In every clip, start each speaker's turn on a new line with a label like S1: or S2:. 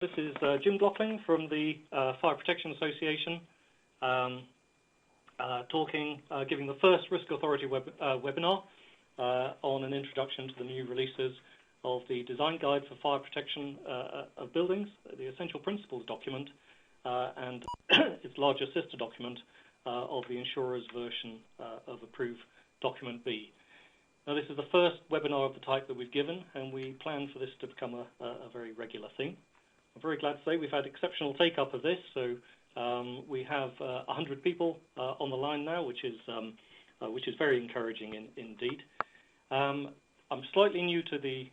S1: This is Jim Glockling from the Fire Protection Association, giving the first RISCAuthority webinar on an introduction to the new releases of the Design Guide for Fire Protection of Buildings, the Essential Principles document, and its larger sister document of the Insurer's version of Approved Document B. Now, this is the first webinar of the type that we've given, and we plan for this to become a very regular thing. I'm very glad to say we've had exceptional take-up of this, so we have 100 people on the line now, which is very encouraging indeed. I'm slightly new to the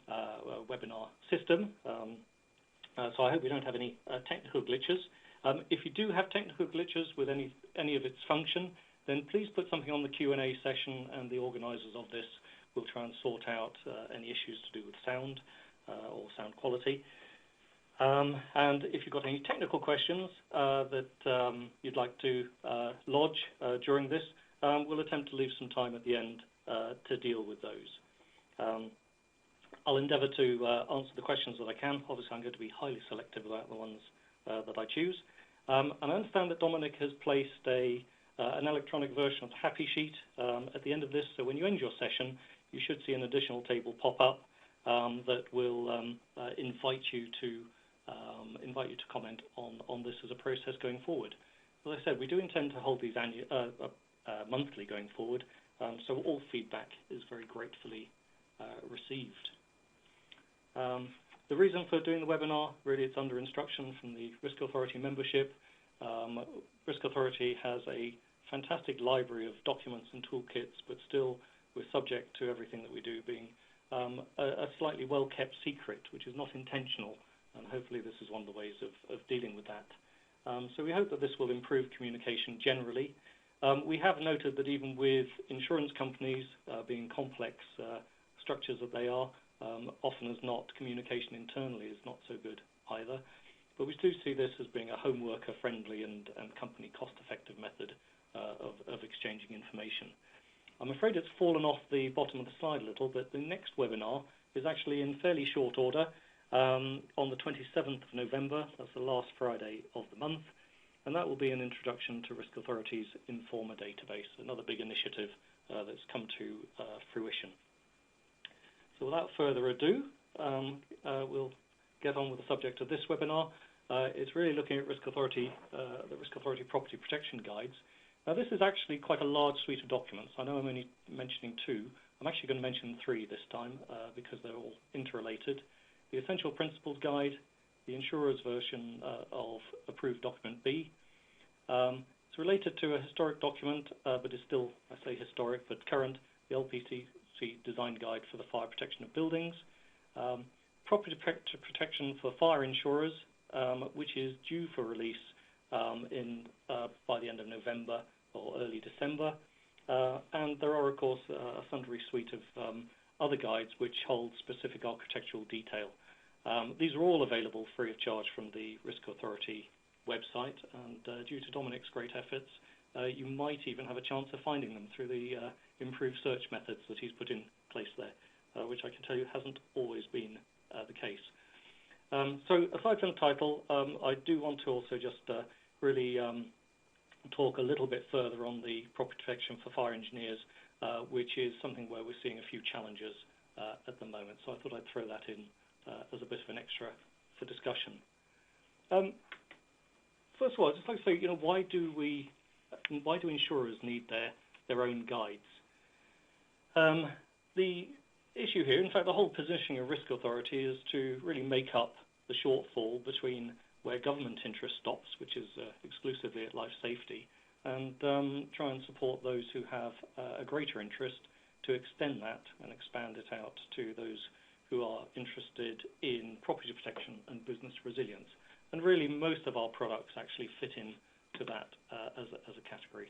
S1: webinar system, so I hope we don't have any technical glitches. If you do have technical glitches with any of its function, then please put something on the Q&A session, and the organisers of this will try and sort out any issues to do with sound or sound quality. And if you've got any technical questions that you'd like to lodge during this, we'll attempt to leave some time at the end to deal with those. I'll endeavour to answer the questions that I can. Obviously, I'm going to be highly selective about the ones that I choose. And I understand that Dominic has placed an electronic version of the Happy Sheet at the end of this, so when you end your session, you should see an additional table pop up that will invite you to comment on this as a process going forward. As I said, we do intend to hold these monthly going forward, so all feedback is very gratefully received. The reason for doing the webinar, really, it's under instruction from the RISCAuthority membership. RISCAuthority has a fantastic library of documents and toolkits, but still we're subject to everything that we do being a slightly well-kept secret, which is not intentional, and hopefully this is one of the ways of dealing with that. So we hope that this will improve communication generally. We have noted that even with insurance companies being complex structures that they are, often as not, communication internally is not so good either. But we do see this as being a home worker-friendly and company cost-effective method of exchanging information. I'm afraid it's fallen off the bottom of the slide a little, but the next webinar is actually in fairly short order on the 27th of November. That's the last Friday of the month, and that will be an introduction to RISCAuthority's Informa database, another big initiative that's come to fruition. So without further ado, we'll get on with the subject of this webinar. It's really looking at the RISCAuthority Property Protection Guides. Now, this is actually quite a large suite of documents. I know I'm only mentioning two. I'm actually going to mention three this time because they're all interrelated. The Essential Principles Guide, the Insurer's version of Approved Document B. It's related to a historic document, but is still, I say historic, but current, the LPC Design Guide for the Fire Protection of Buildings. Property Protection for Fire Insurers, which is due for release by the end of November or early December. And there are, of course, a sundry suite of other guides which hold specific architectural detail. These are all available free of charge from the RISCAuthority website, and due to Dominic's great efforts, you might even have a chance of finding them through the improved search methods that he's put in place there, which I can tell you hasn't always been the case. So aside from the title, I do want to also just really talk a little bit further on the property protection for fire engineers, which is something where we're seeing a few challenges at the moment. So I thought I'd throw that in as a bit of an extra for discussion. First of all, I'd just like to say, why do insurers need their own guides? The issue here, in fact, the whole positioning of RISCAuthority is to really make up the shortfall between where government interest stops, which is exclusively at life safety, and try and support those who have a greater interest to extend that and expand it out to those who are interested in property protection and business resilience. And really, most of our products actually fit into that as a category.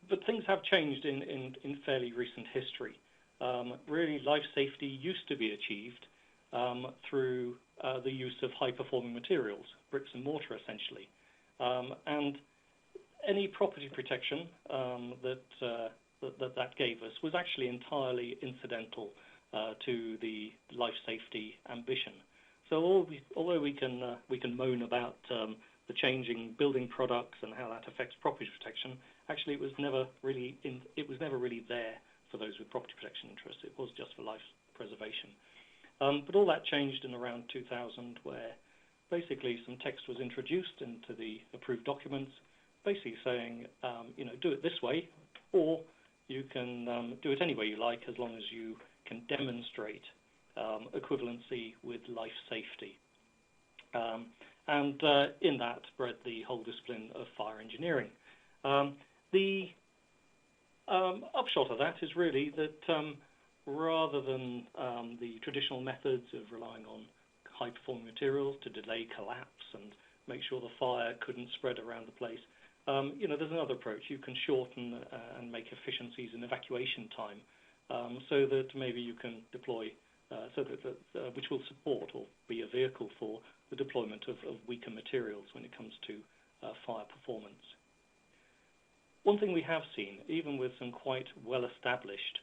S1: But things have changed in fairly recent history. Really, life safety used to be achieved through the use of high-performing materials, bricks and mortar, essentially. And any property protection that gave us was actually entirely incidental to the life safety ambition. So although we can moan about the changing building products and how that affects property protection, actually it was never really there for those with property protection interests. It was just for life preservation. But all that changed in around 2000, where basically some text was introduced into the approved documents, basically saying, do it this way, or you can do it any way you like, as long as you can demonstrate equivalency with life safety. And in that bred the whole discipline of fire engineering. The upshot of that is really that rather than the traditional methods of relying on high-performing materials to delay collapse and make sure the fire couldn't spread around the place, there's another approach. You can shorten and make efficiencies in evacuation time so that maybe you can deploy, which will support or be a vehicle for the deployment of weaker materials when it comes to fire performance. One thing we have seen, even with some quite well-established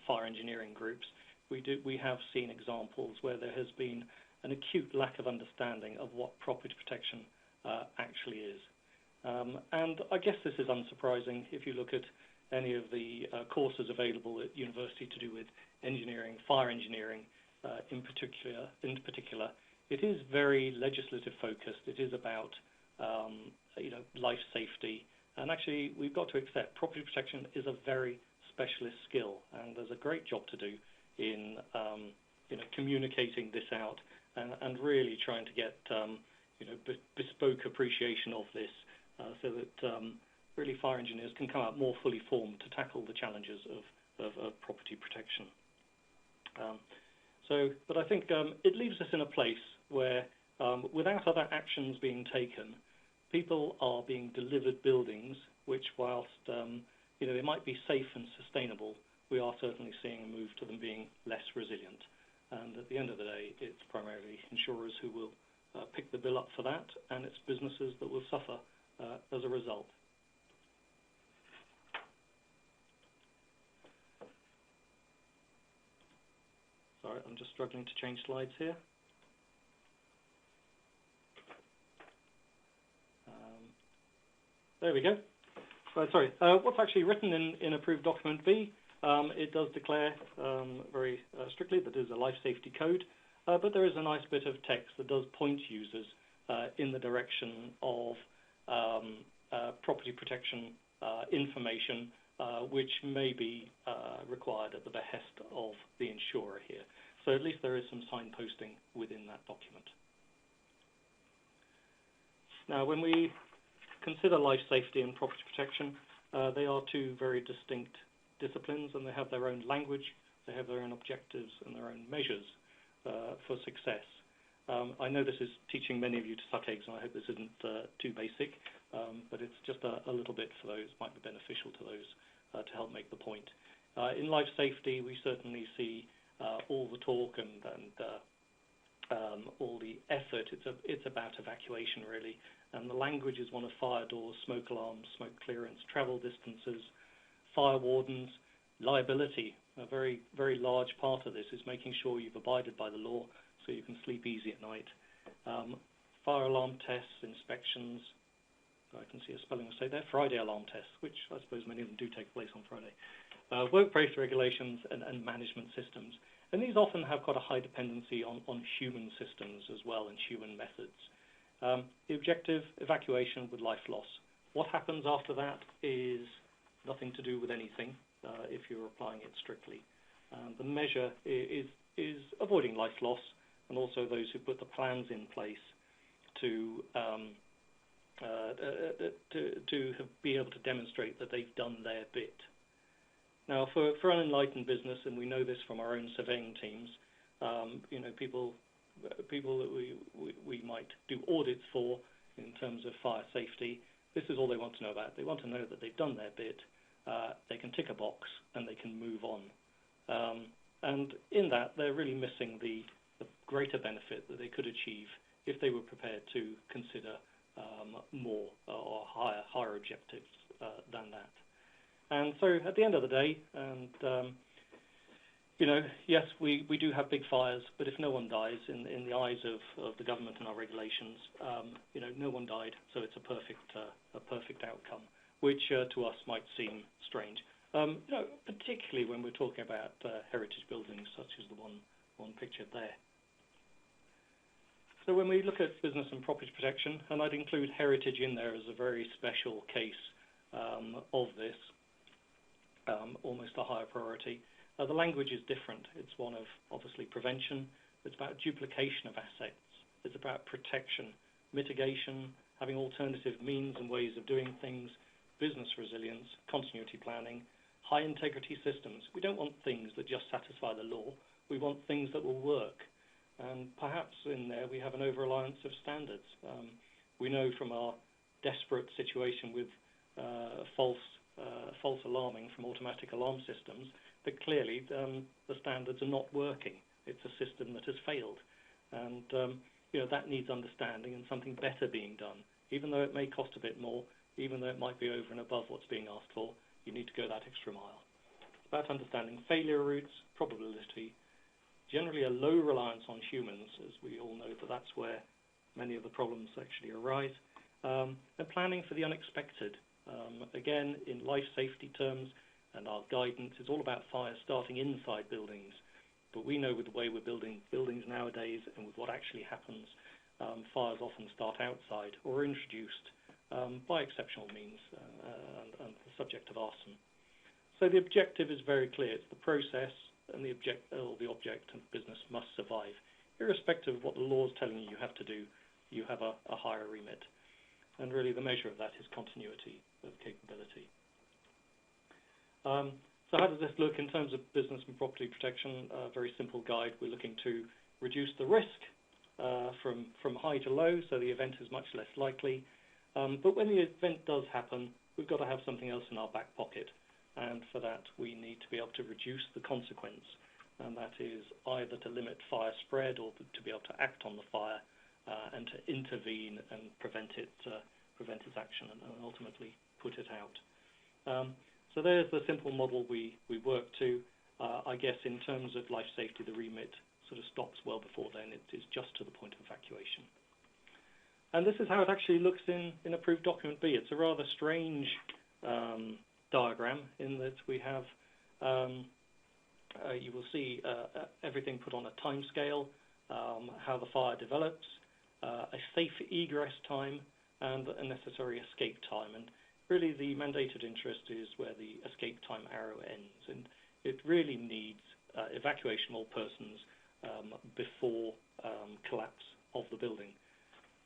S1: fire engineering groups, we have seen examples where there has been an acute lack of understanding of what property protection actually is. And I guess this is unsurprising if you look at any of the courses available at university to do with engineering, fire engineering in particular. It is very legislative focused. It is about life safety. And actually, we've got to accept property protection is a very specialist skill, and there's a great job to do in communicating this out and really trying to get bespoke appreciation of this so that really fire engineers can come out more fully formed to tackle the challenges of property protection. But I think it leaves us in a place where, without other actions being taken, people are being delivered buildings which, whilst they might be safe and sustainable, we are certainly seeing a move to them being less resilient. And at the end of the day, it's primarily insurers who will pick the bill up for that, and it's businesses that will suffer as a result. Sorry, I'm just struggling to change slides here. There we go. Sorry, what's actually written in approved document B, it does declare very strictly that it is a life safety code, but there is a nice bit of text that does point users in the direction of property protection information, which may be required at the behest of the insurer here. So at least there is some signposting within that document. Now, when we consider life safety and property protection, they are two very distinct disciplines, and they have their own language, they have their own objectives and their own measures for success. I know this is teaching many of you to suck eggs, and I hope this isn't too basic, but it's just a little bit for those, might be beneficial to those to help make the point. In life safety, we certainly see all the talk and all the effort. It's about evacuation, really. And the language is one of fire doors, smoke alarms, smoke clearance, travel distances, fire wardens, liability. A very, very large part of this is making sure you've abided by the law so you can sleep easy at night. Fire alarm tests, inspections. I can see a spelling mistake there. Friday alarm tests, which I suppose many of them do take place on Friday. Workplace regulations and management systems. And these often have quite a high dependency on human systems as well and human methods. The objective, evacuation with life loss. What happens after that is nothing to do with anything if you're applying it strictly. The measure is avoiding life loss, and also those who put the plans in place to be able to demonstrate that they've done their bit. Now, for unenlightened business, and we know this from our own surveying teams, people that we might do audits for in terms of fire safety, this is all they want to know about. They want to know that they've done their bit, they can tick a box, and they can move on. And in that, they're really missing the greater benefit that they could achieve if they were prepared to consider more or higher objectives than that. And so at the end of the day, and you know, yes, we do have big fires, but if no one dies in the eyes of the government and our regulations, you know, no one died, so it's a perfect outcome, which to us might seem strange. You know, particularly when we're talking about heritage buildings such as the one pictured there. So when we look at business and property protection, and I'd include heritage in there as a very special case of this, almost a higher priority. The language is different. It's one of, obviously, prevention. It's about duplication of assets. It's about protection, mitigation, having alternative means and ways of doing things, business resilience, continuity planning, high integrity systems. We don't want things that just satisfy the law. We want things that will work. And perhaps in there we have an over-reliance of standards. We know from our desperate situation with false alarming from automatic alarm systems that clearly the standards are not working. It's a system that has failed. And you know, that needs understanding and something better being done. Even though it may cost a bit more, even though it might be over and above what's being asked for, you need to go that extra mile. It's about understanding failure routes, probability, generally a low reliance on humans, as we all know that that's where many of the problems actually arise, and planning for the unexpected. Again, in life safety terms, and our guidance is all about fires starting inside buildings. But we know with the way we're building buildings nowadays and with what actually happens, fires often start outside or are introduced by exceptional means and the subject of arson. So the objective is very clear. It's the process and the object and business must survive. Irrespective of what the law is telling you have to do, you have a higher remit. And really the measure of that is continuity of capability. So how does this look in terms of business and property protection? A very simple guide. We're looking to reduce the risk from high to low, so the event is much less likely. But when the event does happen, we've got to have something else in our back pocket. And for that, we need to be able to reduce the consequence. And that is either to limit fire spread or to be able to act on the fire and to intervene and prevent its action and ultimately put it out. So there's the simple model we work to. I guess in terms of life safety, the remit sort of stops well before then. It is just to the point of evacuation. And this is how it actually looks in approved document B. It's a rather strange diagram in that we have, you will see everything put on a time scale, how the fire develops, a safe egress time, and a necessary escape time. And really the mandated interest is where the escape time arrow ends. And it really needs evacuation of all persons before collapse of the building.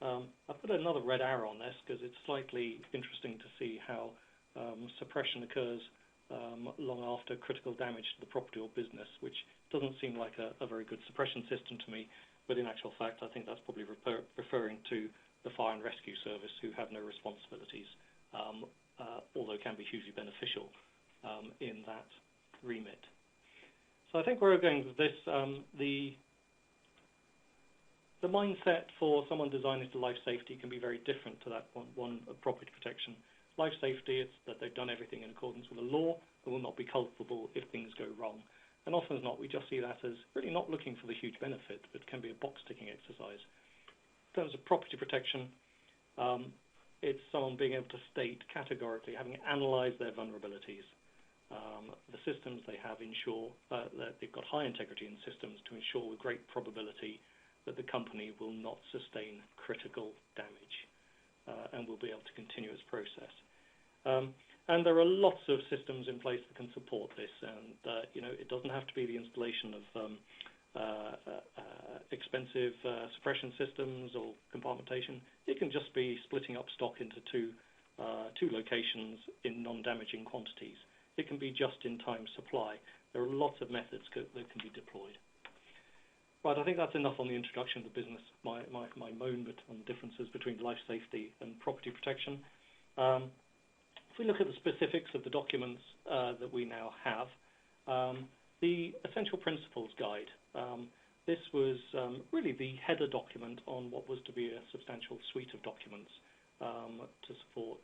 S1: I put another red arrow on this because it's slightly interesting to see how suppression occurs long after critical damage to the property or business, which doesn't seem like a very good suppression system to me, but in actual fact I think that's probably referring to the fire and rescue service, who have no responsibilities, although can be hugely beneficial in that remit. So I think where we're going with this, the mindset for someone designing to life safety can be very different to that one of property protection. Life safety, it's that they've done everything in accordance with the law and will not be culpable if things go wrong. And often as not, we just see that as really not looking for the huge benefit, but can be a box-ticking exercise. In terms of property protection, it's someone being able to state categorically, having analysed their vulnerabilities, the systems they have ensure that they've got high integrity in systems to ensure with great probability that the company will not sustain critical damage and will be able to continue its process. And there are lots of systems in place that can support this, and you know, it doesn't have to be the installation of expensive suppression systems or compartmentation. It can just be splitting up stock into two locations in non-damaging quantities. It can be just-in-time supply. There are lots of methods that can be deployed. Right, I think that's enough on the introduction of the business, my moan on the differences between life safety and property protection. If we look at the specifics of the documents that we now have, the Essential Principles Guide, this was really the header document on what was to be a substantial suite of documents to support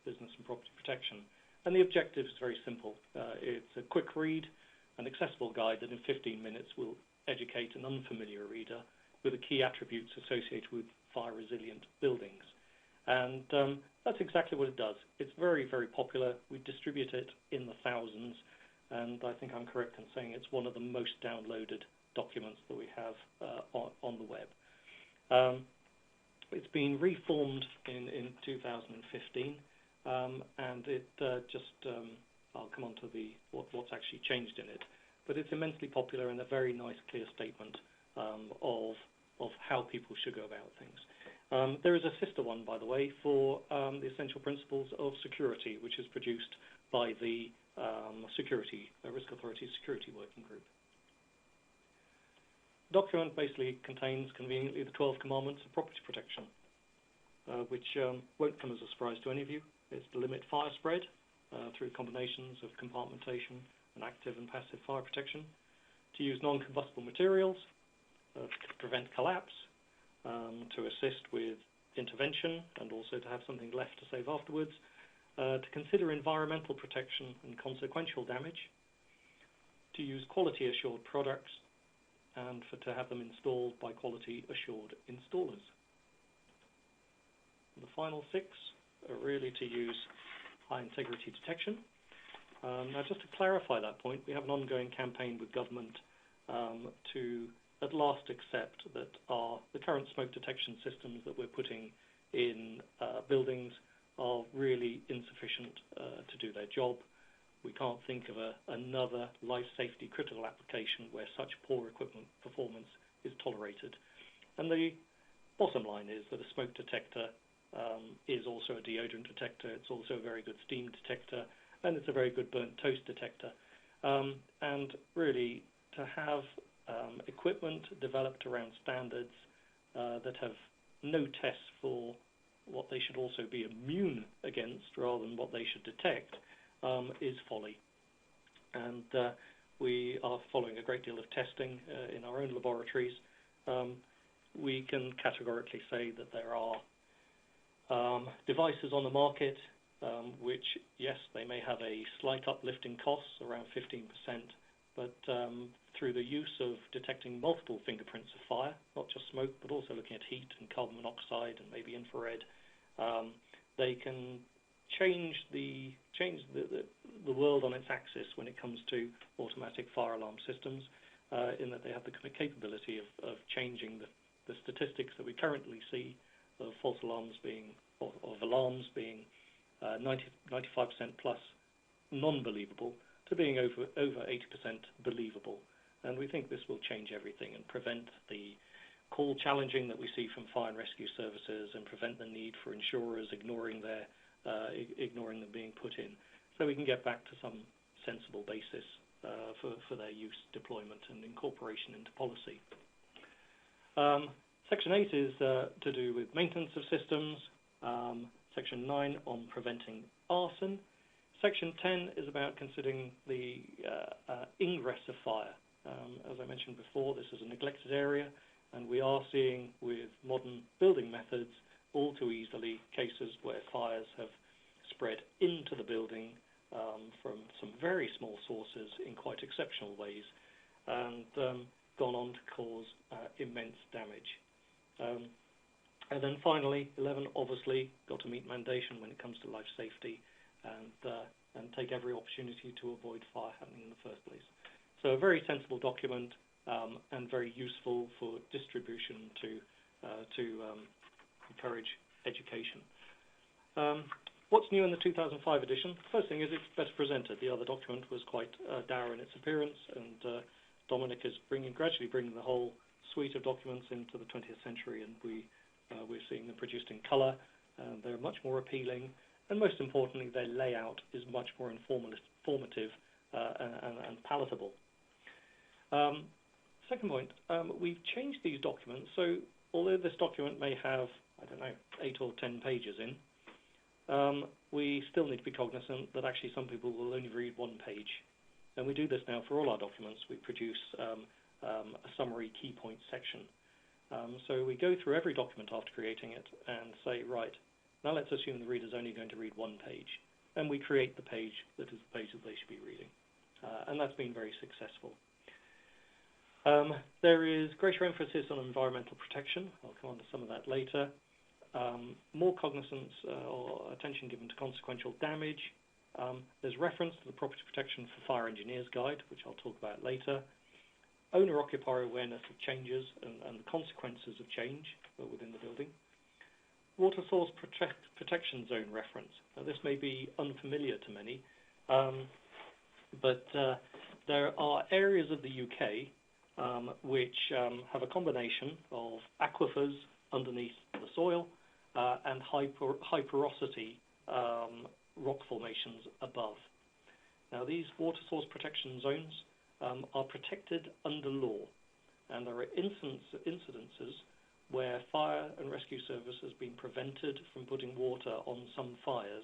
S1: business and property protection. And the objective is very simple. It's a quick read, an accessible guide that in 15 minutes will educate an unfamiliar reader with the key attributes associated with fire-resilient buildings. And that's exactly what it does. It's very, very popular. We distribute it in the thousands, and I think I'm correct in saying it's one of the most downloaded documents that we have on the web. It's been reformed in 2015, and it I'll come on to what's actually changed in it. But it's immensely popular and a very nice, clear statement of how people should go about things. There is a sister one, by the way, for the Essential Principles of Security, which is produced by the Risk Authority Security Working Group. The document basically contains conveniently the 12 commandments of property protection, which won't come as a surprise to any of you. It's to limit fire spread through combinations of compartmentation and active and passive fire protection, to use non-combustible materials, to prevent collapse, to assist with intervention and also to have something left to save afterwards, to consider environmental protection and consequential damage, to use quality assured products, and to have them installed by quality assured installers. The final 6 are really to use high integrity detection. Now, just to clarify that point, we have an ongoing campaign with government to at last accept that the current smoke detection systems that we're putting in buildings are really insufficient to do their job. We can't think of another life safety critical application where such poor equipment performance is tolerated. And the bottom line is that a smoke detector is also a deodorant detector. It's also a very good steam detector, and it's a very good burnt toast detector. And really, to have equipment developed around standards that have no tests for what they should also be immune against rather than what they should detect is folly. And we are following a great deal of testing in our own laboratories. We can categorically say that there are devices on the market which, yes, they may have a slight uplift in costs, around 15%, but through the use of detecting multiple fingerprints of fire, not just smoke, but also looking at heat and carbon monoxide and maybe infrared, they can change the world on its axis when it comes to automatic fire alarm systems, in that they have the capability of changing the statistics that we currently see of false alarms being, of alarms being 95% plus non-believable to being over 80% believable. And we think this will change everything and prevent the call challenging that we see from fire and rescue services and prevent the need for insurers ignoring them being put in. So we can get back to some sensible basis for their use, deployment, and incorporation into policy. Section 8 is to do with maintenance of systems. Section 9 on preventing arson. Section 10 is about considering the ingress of fire. As I mentioned before, this is a neglected area, and we are seeing with modern building methods all too easily cases where fires have spread into the building from some very small sources in quite exceptional ways and gone on to cause immense damage. And then finally, 11, obviously, got to meet mandation when it comes to life safety and take every opportunity to avoid fire happening in the first place. So a very sensible document and very useful for distribution to encourage education. What's new in the 2005 edition? First thing is it's better presented. The other document was quite dour in its appearance, and Dominic is gradually bringing the whole suite of documents into the 20th century, and we're seeing them produced in colour. They're much more appealing, and most importantly, their layout is much more informative and palatable. Second point, we've changed these documents, so although this document may have, 8 or 10 pages in, we still need to be cognizant that actually some people will only read one page. And we do this now for all our documents. We produce a summary key points section. So we go through every document after creating it and say, right, now let's assume the reader's only going to read one page. and we create the page that is the page that they should be reading. And that's been very successful. There is greater emphasis on environmental protection. I'll come on to some of that later. More cognizance or attention given to consequential damage. There's reference to the Property Protection for Fire Engineers Guide, which I'll talk about later. Owner-occupier awareness of changes and the consequences of change within the building. Water source protection zone reference. Now, this may be unfamiliar to many, but there are areas of the UK which have a combination of aquifers underneath the soil and high porosity rock formations above. Now, these water source protection zones are protected under law, and there are incidences where fire and rescue service has been prevented from putting water on some fires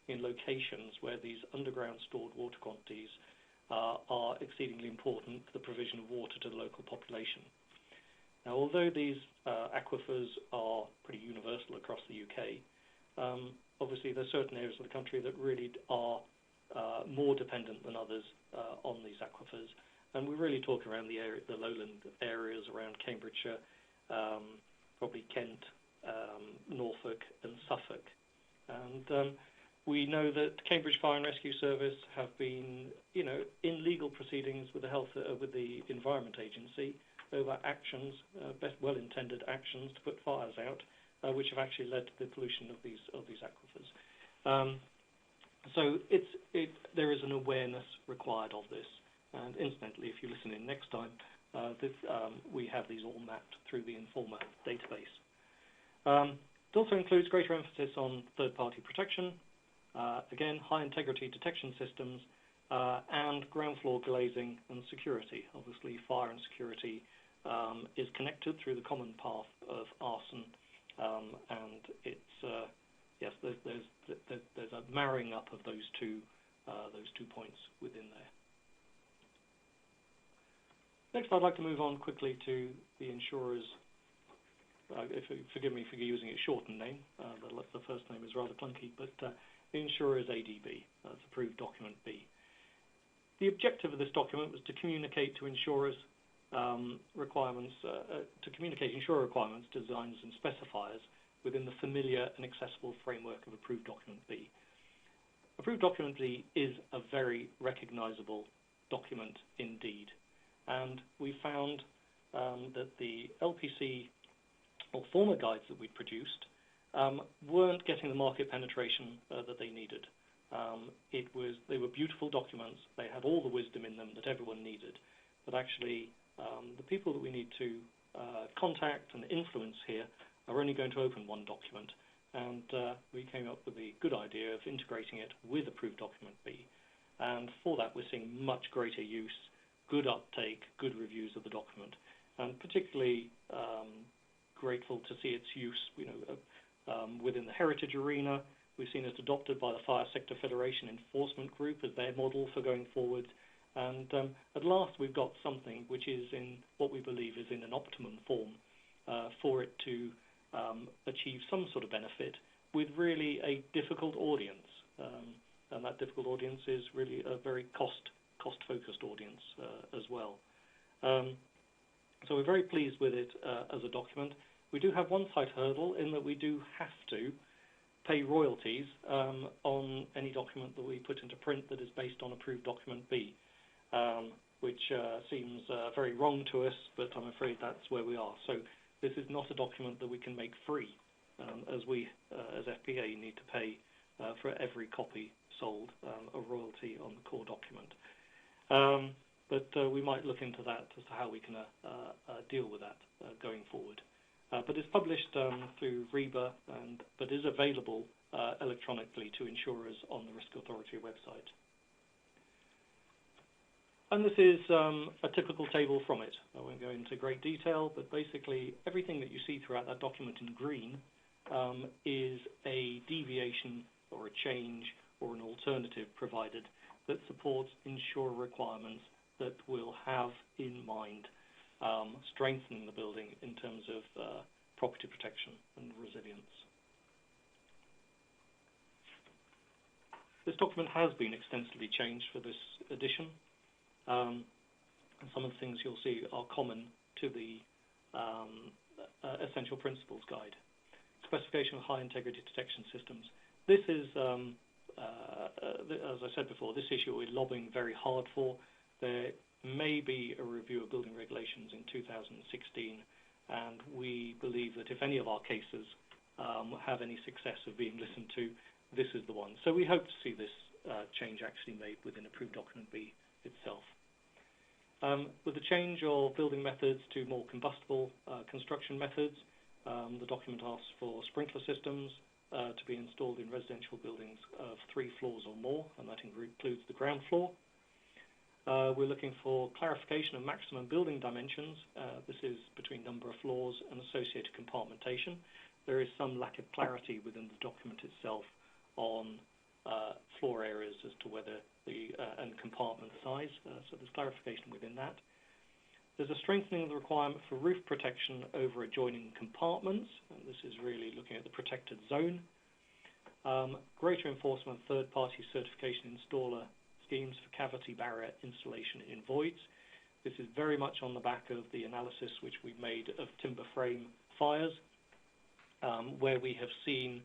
S1: in locations where these underground stored water quantities are exceedingly important for the provision of water to the local population. Now, although these aquifers are pretty universal across the UK, obviously there are certain areas of the country that really are more dependent than others on these aquifers, and we really talk around the lowland areas around Cambridgeshire, probably Kent, Norfolk and Suffolk. And we know that Cambridge Fire and Rescue Service have been, in legal proceedings with the Environment Agency over actions, well-intended actions to put fires out, which have actually led to the pollution of these aquifers. So there is an awareness required of this. And incidentally, if you listen in next time, we have these all mapped through the Informa database. It also includes greater emphasis on third-party protection, again, high-integrity detection systems, and ground floor glazing and security. Obviously, fire and security is connected through the common path of arson, and it's yes, there's a marrying up of those two points within there. Next, I'd like to move on quickly to the insurers. Forgive me for using a shortened name. The first name is rather clunky, but the insurer's ADB. That's Approved Document B. The objective of this document was to communicate to insurers requirements, insurer requirements, designs, and specifiers within the familiar and accessible framework of Approved Document B. Approved Document B is a very recognizable document indeed. And we found that the LPC or former guides that we'd produced weren't getting the market penetration that they needed. They were beautiful documents. They had all the wisdom in them that everyone needed. But actually, the people that we need to contact and influence here are only going to open one document. And we came up with the good idea of integrating it with Approved Document B. And for that, we're seeing much greater use, good uptake, good reviews of the document, and particularly grateful to see its use, within the heritage arena. We've seen it adopted by the Fire Sector Federation Enforcement Group as their model for going forward. And at last, we've got something which is in what we believe is in an optimum form for it to achieve some sort of benefit with really a difficult audience. And that difficult audience is really a very cost-focused audience as well. So we're very pleased with it as a document. We do have one slight hurdle in that we do have to pay royalties on any document that we put into print that is based on Approved Document B, which seems very wrong to us, but I'm afraid that's where we are. So this is not a document that we can make free, as we, as FPA, need to pay for every copy sold a royalty on the core document. But we might look into that as to how we can deal with that going forward. But it's published through RIBA, but is available electronically to insurers on the RISCAuthority website. And this is a typical table from it. I won't go into great detail, but basically everything that you see throughout that document in green is a deviation or a change or an alternative provided that supports insurer requirements that will have in mind strengthening the building in terms of property protection and resilience. This document has been extensively changed for this edition, and some of the things you'll see are common to the Essential Principles Guide. Specification of high integrity detection systems. This is, as I said before, this issue we're lobbying very hard for. There may be a review of building regulations in 2016, and we believe that if any of our cases have any success of being listened to, this is the one. So we hope to see this change actually made within Approved Document B itself. With the change of building methods to more combustible construction methods, the document asks for sprinkler systems to be installed in residential buildings of 3 floors or more, and that includes the ground floor. We're looking for clarification of maximum building dimensions. This is between number of floors and associated compartmentation. There is some lack of clarity within the document itself on floor areas as to whether and compartment size, so there's clarification within that. There's a strengthening of the requirement for roof protection over adjoining compartments, and this is really looking at the protected zone. Greater enforcement of third-party certification installer schemes for cavity barrier installation in voids. This is very much on the back of the analysis which we've made of timber frame fires, where we have seen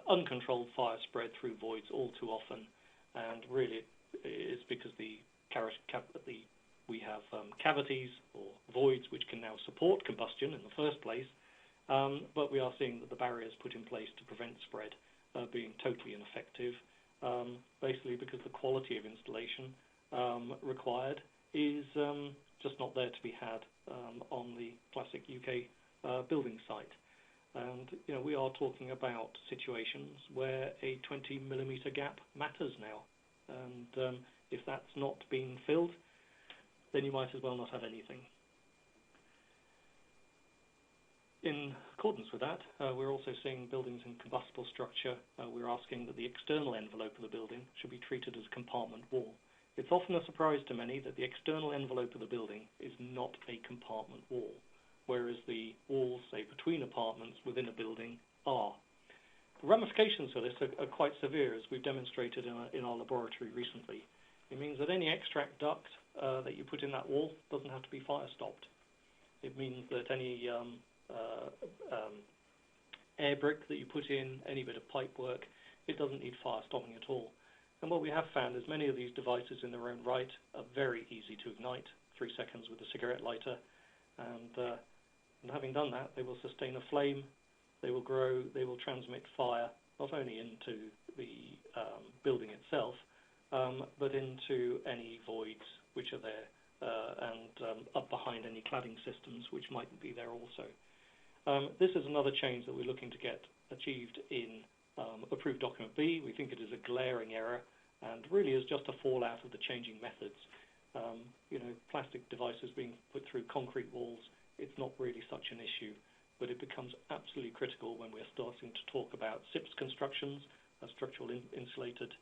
S1: uncontrolled fire spread through voids all too often, and really it's because we have cavities or voids which can now support combustion in the first place, but we are seeing that the barriers put in place to prevent spread being totally ineffective, basically because the quality of installation required is just not there to be had on the classic UK building site. And we are talking about situations where a 20-millimetre gap matters now, and if that's not been filled, then you might as well not have anything. In accordance with that, we're also seeing buildings in combustible structure. We're asking that the external envelope of the building should be treated as a compartment wall. It's often a surprise to many that the external envelope of the building is not a compartment wall, whereas the walls, say, between apartments within a building are. The ramifications for this are quite severe, as we've demonstrated in our laboratory recently. It means that any extract duct that you put in that wall doesn't have to be fire stopped. It means that any air brick that you put in, any bit of pipe work, it doesn't need fire stopping at all. And what we have found is many of these devices in their own right are very easy to ignite, 3 seconds with a cigarette lighter, and having done that, they will sustain a flame, they will grow, they will transmit fire, not only into the building itself, but into any voids which are there, and up behind any cladding systems which mightn't be there also. This is another change that we're looking to get achieved in Approved Document B. We think it is a glaring error and really is just a fallout of the changing methods. Plastic devices being put through concrete walls, it's not really such an issue, but it becomes absolutely critical when we're starting to talk about SIPS constructions, structural insulated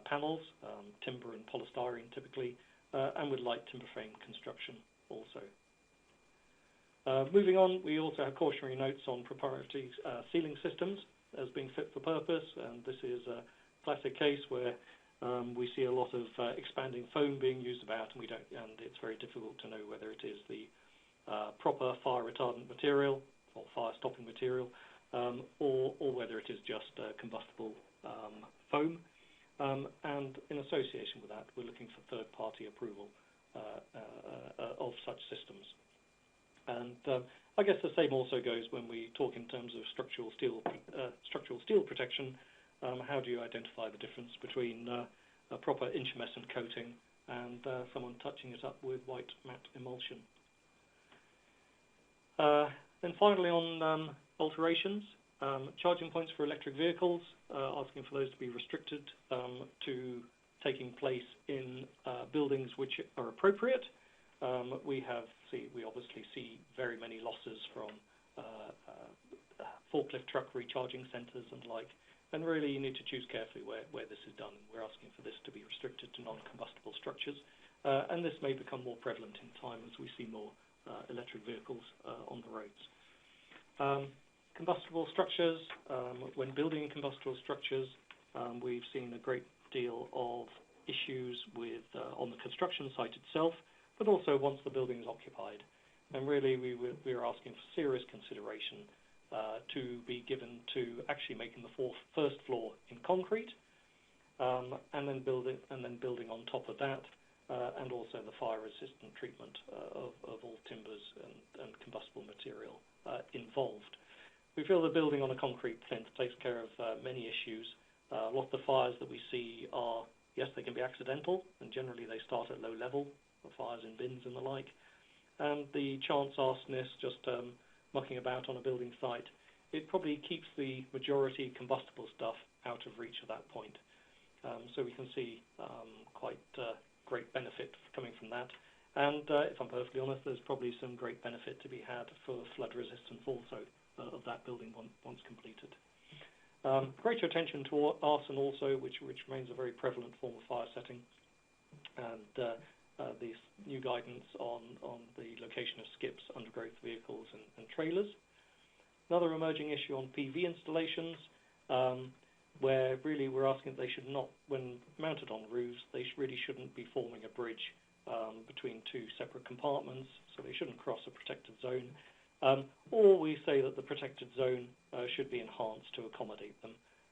S1: panels, timber and polystyrene typically, and with light timber frame construction also. Moving on, we also have cautionary notes on proprietary ceiling systems as being fit for purpose, and this is a classic case where we see a lot of expanding foam being used about, and it's very difficult to know whether it is the proper fire retardant material or fire stopping material, or whether it is just combustible foam. And in association with that, we're looking for third-party approval of such systems. And I guess the same also goes when we talk in terms of structural steel protection. How do you identify the difference between a proper intumescent coating and someone touching it up with white matte emulsion? Then finally on alterations, charging points for electric vehicles, asking for those to be restricted to taking place in buildings which are appropriate. We obviously see very many losses from forklift truck recharging centres and like, and really you need to choose carefully where this is done. We're asking for this to be restricted to non-combustible structures, and this may become more prevalent in time as we see more electric vehicles on the roads. Combustible structures, when building combustible structures, We've seen a great deal of issues with on the construction site itself, but also once the building is occupied. And really, we are asking for serious consideration to be given to actually making the first floor in concrete, and then building on top of that, and also the fire-resistant treatment of all timbers and combustible material involved. We feel the building on a concrete plinth takes care of many issues. A lot of the fires that we see are, yes, they can be accidental, and generally they start at low level, the fires in bins and the like. And the chance arsonists just mucking about on a building site, it probably keeps the majority combustible stuff out of reach at that point. So we can see quite great benefit coming from that. And if I'm perfectly honest, there's probably some great benefit to be had for flood resistance also of that building once completed. Greater attention to arson also, which remains a very prevalent form of fire setting, and these new guidance on the location of skips, undergrowth vehicles and trailers. Another emerging issue on PV installations, where really we're asking that they should not, when mounted on roofs, they really shouldn't be forming a bridge between two separate compartments, so they shouldn't cross a protected zone. Or we say that the protected zone should be enhanced to accommodate them.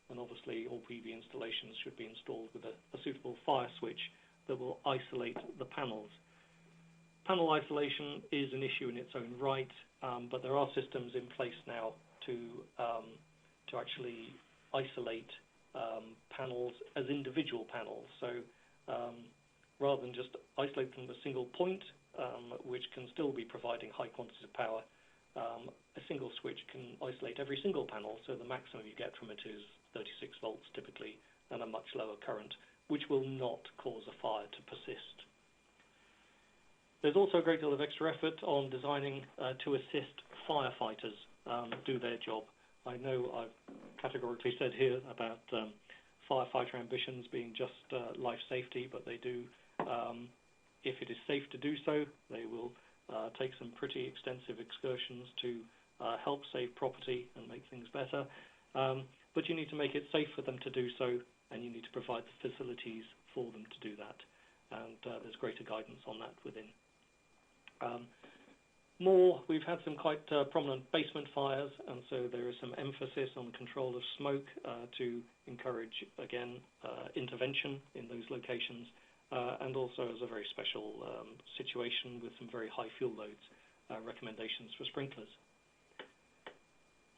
S1: And obviously all PV installations should be installed with a suitable fire switch that will isolate the panels. Panel isolation is an issue in its own right, but there are systems in place now to actually isolate panels as individual panels. So rather than just isolate them with a single point, which can still be providing high quantities of power, a single switch can isolate every single panel, so the maximum you get from it is 36 volts typically, and a much lower current, which will not cause a fire to persist. There's also a great deal of extra effort on designing to assist firefighters do their job. I know I've categorically said here about firefighter ambitions being just life safety, but they do, if it is safe to do so, they will take some pretty extensive excursions to help save property and make things better. But you need to make it safe for them to do so, and you need to provide the facilities for them to do that. And there's greater guidance on that within. We've had some quite prominent basement fires, and so there is some emphasis on control of smoke to encourage, again, intervention in those locations, and also as a very special situation with some very high fuel loads, recommendations for sprinklers.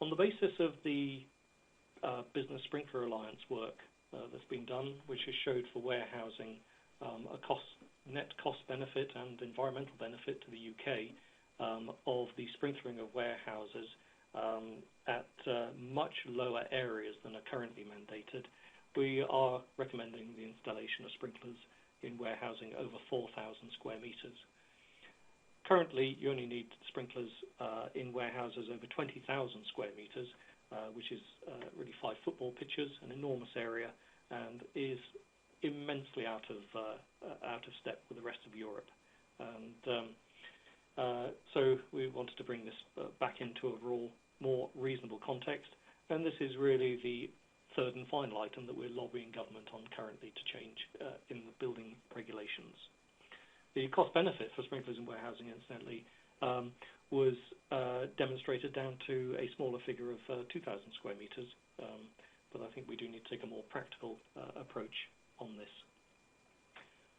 S1: On the basis of the Business Sprinkler Alliance work that's been done, which has showed for warehousing a net cost benefit and environmental benefit to the UK of the sprinkling of warehouses at much lower areas than are currently mandated, we are recommending the installation of sprinklers in warehousing over 4,000 square meters. Currently, you only need sprinklers in warehouses over 20,000 square meters, which is really 5 football pitches, an enormous area, and is immensely out of step with the rest of Europe. And so we wanted to bring this back into a more reasonable context, and this is really the third and final item that we're lobbying government on currently to change in the building regulations. The cost benefit for sprinklers in warehousing, incidentally, was demonstrated down to a smaller figure of 2,000 square meters, but I think we do need to take a more practical approach on this.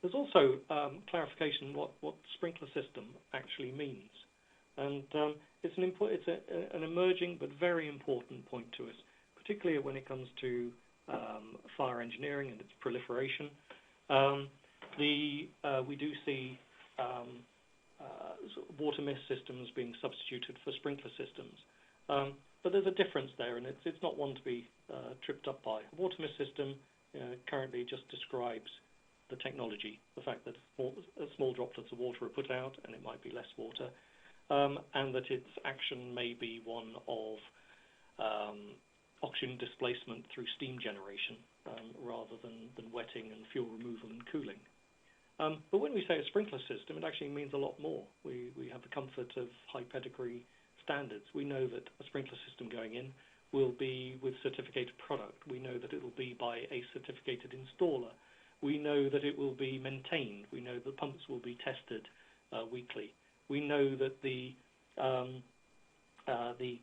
S1: There's also clarification what sprinkler system actually means, and it's an emerging but very important point to us, particularly when it comes to fire engineering and its proliferation. We do see sort of water mist systems being substituted for sprinkler systems, but there's a difference there, and it's not one to be tripped up by. A water mist system currently just describes the technology, the fact that small droplets of water are put out and it might be less water, and that its action may be one of oxygen displacement through steam generation rather than wetting and fuel removal and cooling. But when we say a sprinkler system, it actually means a lot more. We have the comfort of high pedigree standards. We know that a sprinkler system going in will be with certificated product. We know that it will be by a certificated installer. We know that it will be maintained. We know that pumps will be tested weekly. We know that the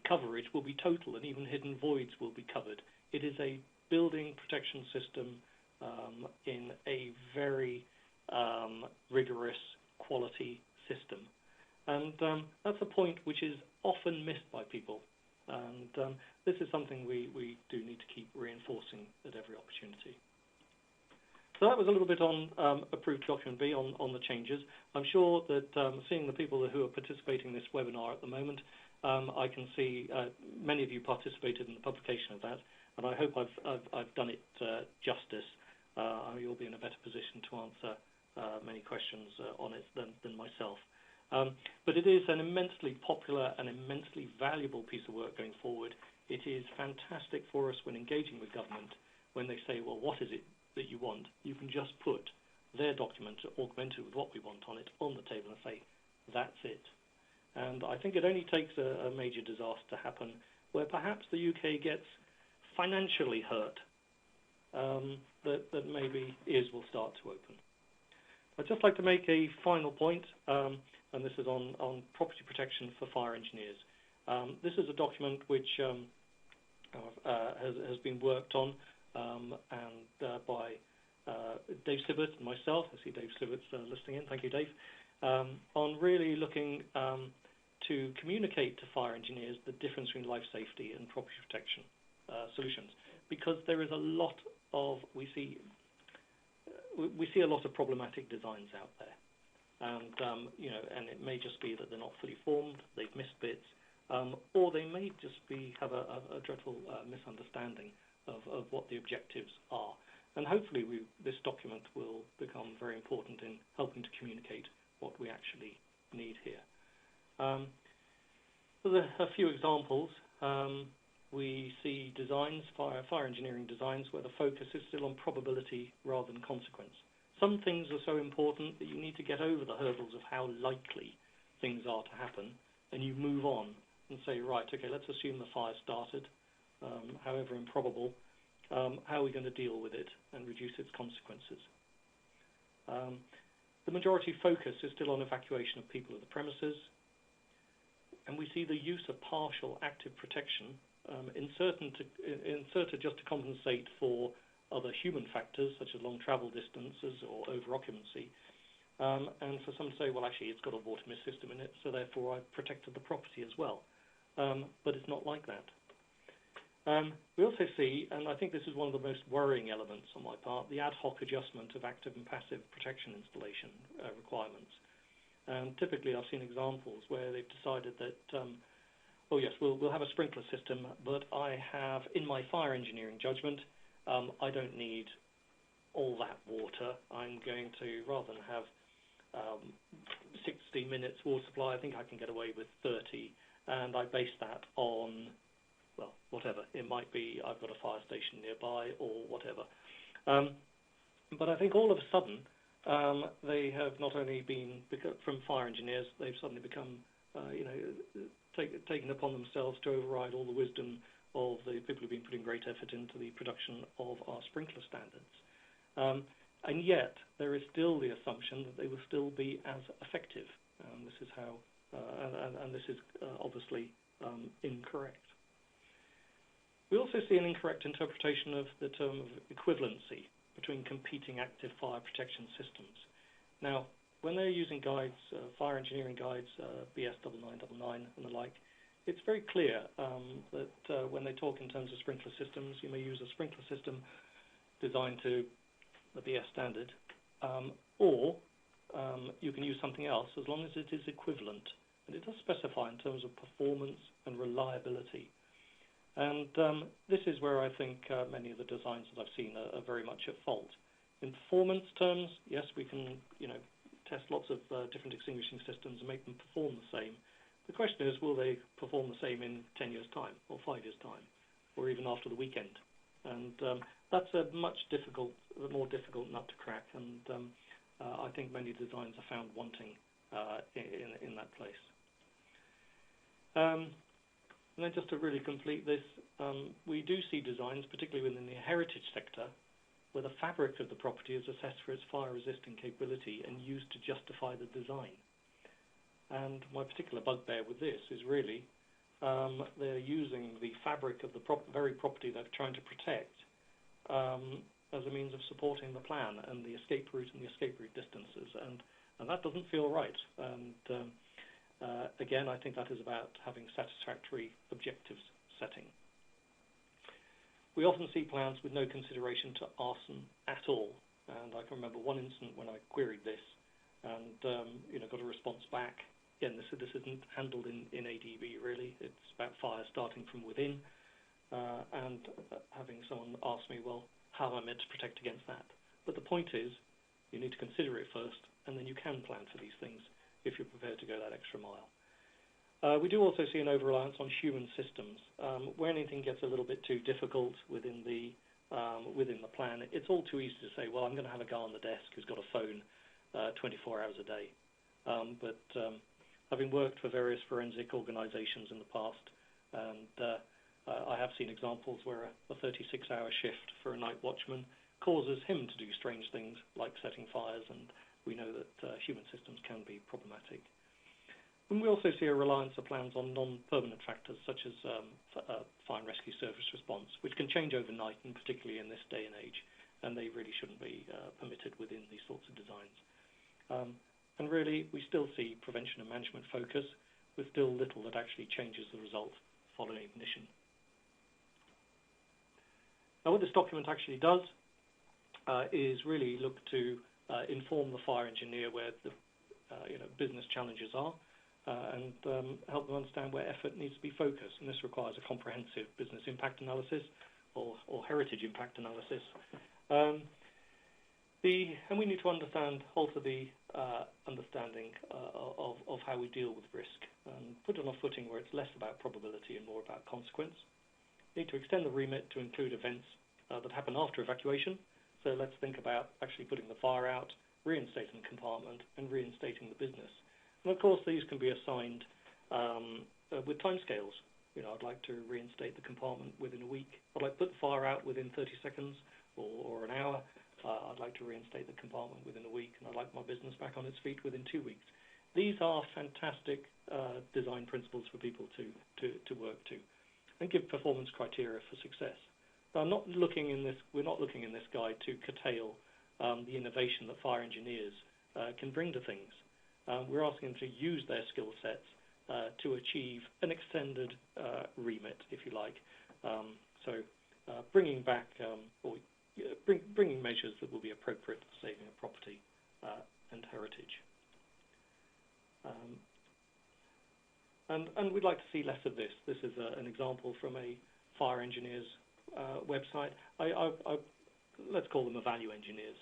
S1: coverage will be total, and even hidden voids will be covered. It is a building protection system in a very rigorous quality system. And that's a point which is often missed by people. And this is something we do need to keep reinforcing at every opportunity. So that was a little bit on Approved Document B, on the changes. I'm sure that seeing the people who are participating in this webinar at the moment, I can see many of you participated in the publication of that, and I hope I've done it justice. You'll be in a better position to answer many questions on it than myself. But it is an immensely popular and immensely valuable piece of work going forward. It is fantastic for us when engaging with government, when they say, well, what is it that you want? You can just put their document augmented with what we want on it on the table and say, that's it. And I think it only takes a major disaster to happen where perhaps the UK gets financially hurt, that maybe ears will start to open. I'd just like to make a final point, and this is on property protection for fire engineers. This is a document which has been worked on and by Dave Sibbert and myself. I see Dave Sibbert's listening in. Thank you, Dave. On really looking to communicate to fire engineers the difference between life safety and property protection solutions, because there is a lot of we see a lot of problematic designs out there, and and it may just be that they're not fully formed, they've missed bits, or they may just have a dreadful misunderstanding of what the objectives are. And hopefully this document will become very important in helping to communicate what we actually need here. So there are a few examples. We see designs, fire engineering designs, where the focus is still on probability rather than consequence. Some things are so important that you need to get over the hurdles of how likely things are to happen, and you move on and say, right, okay, let's assume the fire started, however improbable. How are we going to deal with it and reduce its consequences? The majority focus is still on evacuation of people of the premises, and we see the use of partial active protection inserted just to compensate for other human factors such as long travel distances or over-occupancy, and for some to say, well, actually, it's got a water mist system in it, so therefore I've protected the property as well. But it's not like that. We also see, and I think this is one of the most worrying elements on my part, the ad hoc adjustment of active and passive protection installation requirements. Typically, I've seen examples where they've decided that, oh yes, we'll have a sprinkler system, but I have, in my fire engineering judgment, I don't need all that water. I'm going to, rather than have 60 minutes water supply, I think I can get away with 30, and I base that on, well, whatever. It might be I've got a fire station nearby or whatever. But I think all of a sudden, they have not only been, from fire engineers, they've suddenly become, taken upon themselves to override all the wisdom of the people who've been putting great effort into the production of our sprinkler standards. And yet, there is still the assumption that they will still be as effective. This is how, and this is obviously incorrect. We also see an incorrect interpretation of the term of equivalency between competing active fire protection systems. Now, when they're using guides, fire engineering guides, BS 9999 and the like, it's very clear that when they talk in terms of sprinkler systems, you may use a sprinkler system designed to the BS standard, or you can use something else as long as it is equivalent. And it does specify in terms of performance and reliability. And this is where I think many of the designs that I've seen are very much at fault. In performance terms, yes, we can test lots of different extinguishing systems and make them perform the same. The question is, will they perform the same in 10 years' time or 5 years' time or even after the weekend? And that's a more difficult nut to crack, and I think many designs are found wanting in that place. And then just to really complete this, we do see designs, particularly within the heritage sector, where the fabric of the property is assessed for its fire-resisting capability and used to justify the design. And my particular bugbear with this is really they're using the fabric of the very property they're trying to protect as a means of supporting the plan and the escape route and the escape route distances, and that doesn't feel right. And again, I think that is about having satisfactory objectives setting. We often see plans with no consideration to arson at all, and I can remember one incident when I queried this and got a response back. Again, this isn't handled in ADB really. It's about fire starting from within, and having someone ask me, well, how am I meant to protect against that? But the point is, you need to consider it first, and then you can plan for these things if you're prepared to go that extra mile. We do also see an over-reliance on human systems. Where anything gets a little bit too difficult within the plan, it's all too easy to say, well, I'm going to have a guy on the desk who's got a phone 24 hours a day. But having worked for various forensic organizations in the past, and I have seen examples where a 36-hour shift for a night watchman causes him to do strange things like setting fires, and we know that human systems can be problematic. And we also see a reliance of plans on non-permanent factors such as fire and rescue service response, which can change overnight, and particularly in this day and age, and they really shouldn't be permitted within these sorts of designs. And really, we still see prevention and management focus, with still little that actually changes the result following ignition. Now, what this document actually does is really look to inform the fire engineer where the business challenges are, and help them understand where effort needs to be focused. And this requires a comprehensive business impact analysis or heritage impact analysis. And we need to alter the understanding of how we deal with risk, and put it on a footing where it's less about probability and more about consequence. We need to extend the remit to include events that happen after evacuation. So let's think about actually putting the fire out, reinstating the compartment, and reinstating the business. And of course, these can be assigned with timescales. I'd like to reinstate the compartment within a week. I'd like to put the fire out within 30 seconds or an hour. I'd like to reinstate the compartment within a week, and I'd like my business back on its feet within 2 weeks. These are fantastic design principles for people to work to, and give performance criteria for success. But we're not looking in this guide to curtail the innovation that fire engineers can bring to things. We're asking them to use their skill sets to achieve an extended remit, if you like. Bringing back bringing measures that will be appropriate for saving a property and heritage. And we'd like to see less of this. This is an example from a fire engineer's website. Let's call them a value engineers.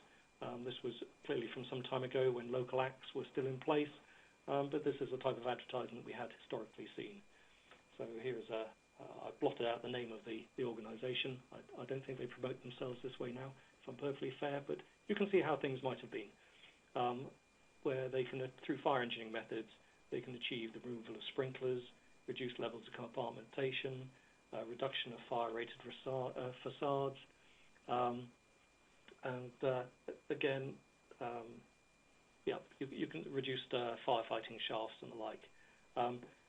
S1: This was clearly from some time ago when local acts were still in place, but this is the type of advertisement we had historically seen. So here's I've blotted out the name of the organisation. I don't think they promote themselves this way now, if I'm perfectly fair, but you can see how things might have been, where they can, through fire engineering methods, they can achieve the removal of sprinklers, reduced levels of compartmentation, reduction of fire-rated facades, and again, you can reduce firefighting shafts and the like.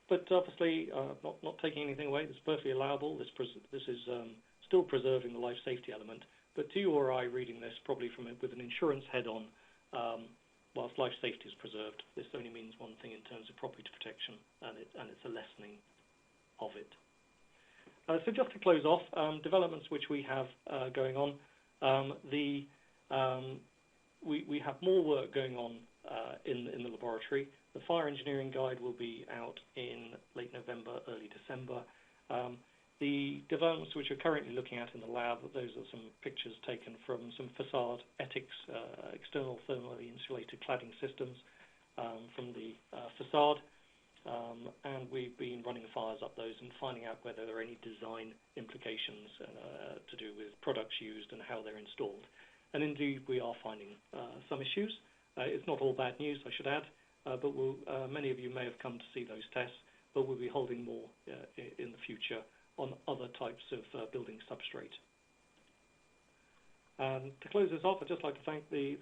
S1: But obviously, not taking anything away. This is perfectly allowable. This is still preserving the life safety element. But to you or I reading this, probably with an insurance head-on, whilst life safety is preserved, this only means one thing in terms of property protection, and it's a lessening of it. So just to close off, developments which we have going on. We have more work going on in the laboratory. The fire engineering guide will be out in late November, early December. The developments which we're currently looking at in the lab, those are some pictures taken from some facade ethics, external thermally insulated cladding systems from the facade. And we've been running fires up those and finding out whether there are any design implications to do with products used and how they're installed. And indeed, we are finding some issues. It's not all bad news, I should add, but many of you may have come to see those tests. but we'll be holding more in the future on other types of building substrate. And to close this off, I'd just like to thank the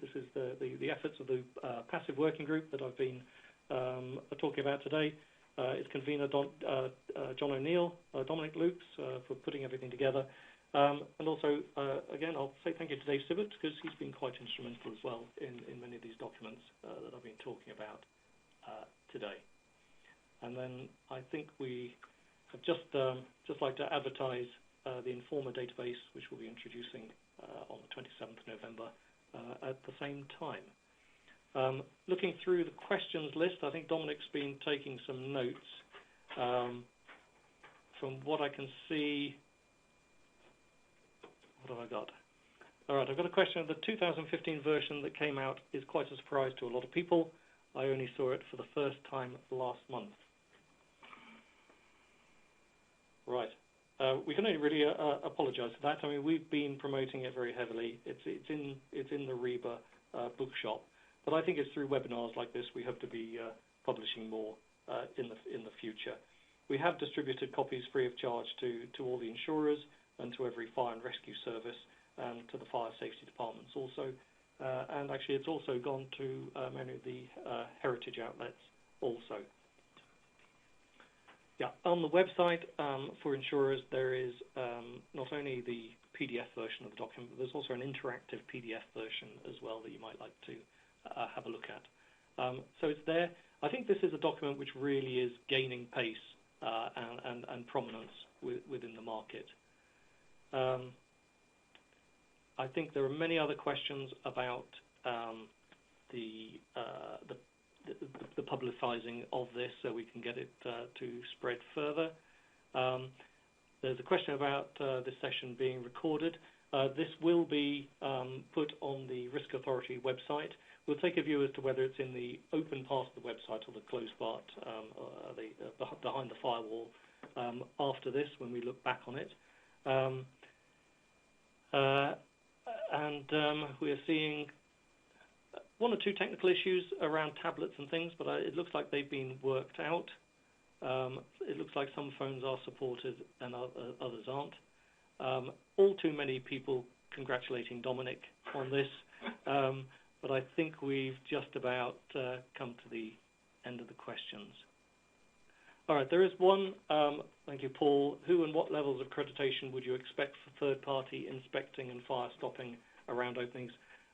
S1: efforts of the passive working group that I've been talking about today. Its convener, John O'Neill, Dominic Lukes, for putting everything together. And also, again, I'll say thank you to Dave Sibbett, because he's been quite instrumental as well in many of these documents that I've been talking about today. And then I think we have just like to advertise the Informer database, which we'll be introducing on the 27th of November at the same time. Looking through the questions list, I think Dominic's been taking some notes. From what I can see, what have I got? All right, I've got a question. The 2015 version that came out is quite a surprise to a lot of people. I only saw it for the first time last month. Right. We can only really apologise for that. I mean, we've been promoting it very heavily. It's in the REBA bookshop, but I think it's through webinars like this we hope to be publishing more in the future. We have distributed copies free of charge to all the insurers and to every fire and rescue service and to the fire safety departments also. And actually, it's also gone to many of the heritage outlets also. Yeah, on the website for insurers, there is not only the PDF version of the document, but there's also an interactive PDF version as well that you might like to have a look at. So it's there. I think this is a document which really is gaining pace and prominence within the market. I think there are many other questions about the publicizing of this, so we can get it to spread further. There's a question about this session being recorded. This will be put on the RISCAuthority website. We'll take a view as to whether it's in the open part of the website or the closed part, behind the firewall, after this, when we look back on it. We are seeing one or two technical issues around tablets and things, but it looks like they've been worked out. It looks like some phones are supported and others aren't. All too many people congratulating Dominic on this, but I think we've just about come to the end of the questions. All right, there is one, thank you, Paul. Who and what levels of accreditation would you expect for third-party inspecting and fire stopping around openings?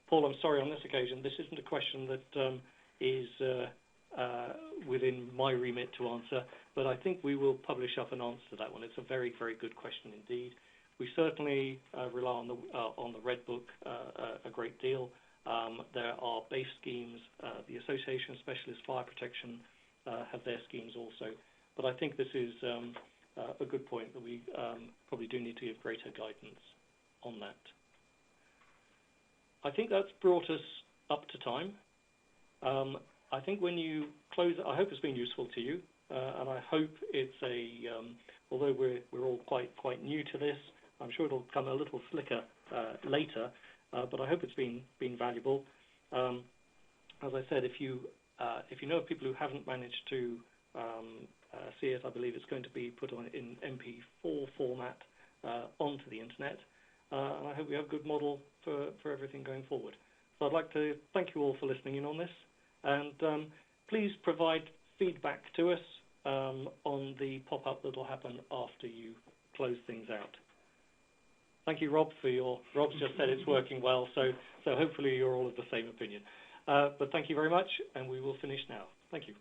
S1: Paul, I'm sorry, on this occasion, this isn't a question that is within my remit to answer, but I think we will publish up an answer to that one. It's a very, very good question indeed. We certainly rely on the Red Book a great deal. There are base schemes. The Association of Specialist Fire Protection have their schemes also. But I think this is a good point that we probably do need to give greater guidance on that. I think that's brought us up to time. I think when you close, I hope it's been useful to you, and I hope it's although we're all quite new to this, I'm sure it'll come a little slicker later, but I hope it's been valuable. As I said, if you know of people who haven't managed to see it, I believe it's going to be put on in MP4 format onto the internet, and I hope we have a good model for everything going forward. So I'd like to thank you all for listening in on this, and please provide feedback to us on the pop-up that will happen after you close things out. Thank you, Rob, Rob's just said it's working well, so hopefully you're all of the same opinion. But thank you very much, and we will finish now. Thank you.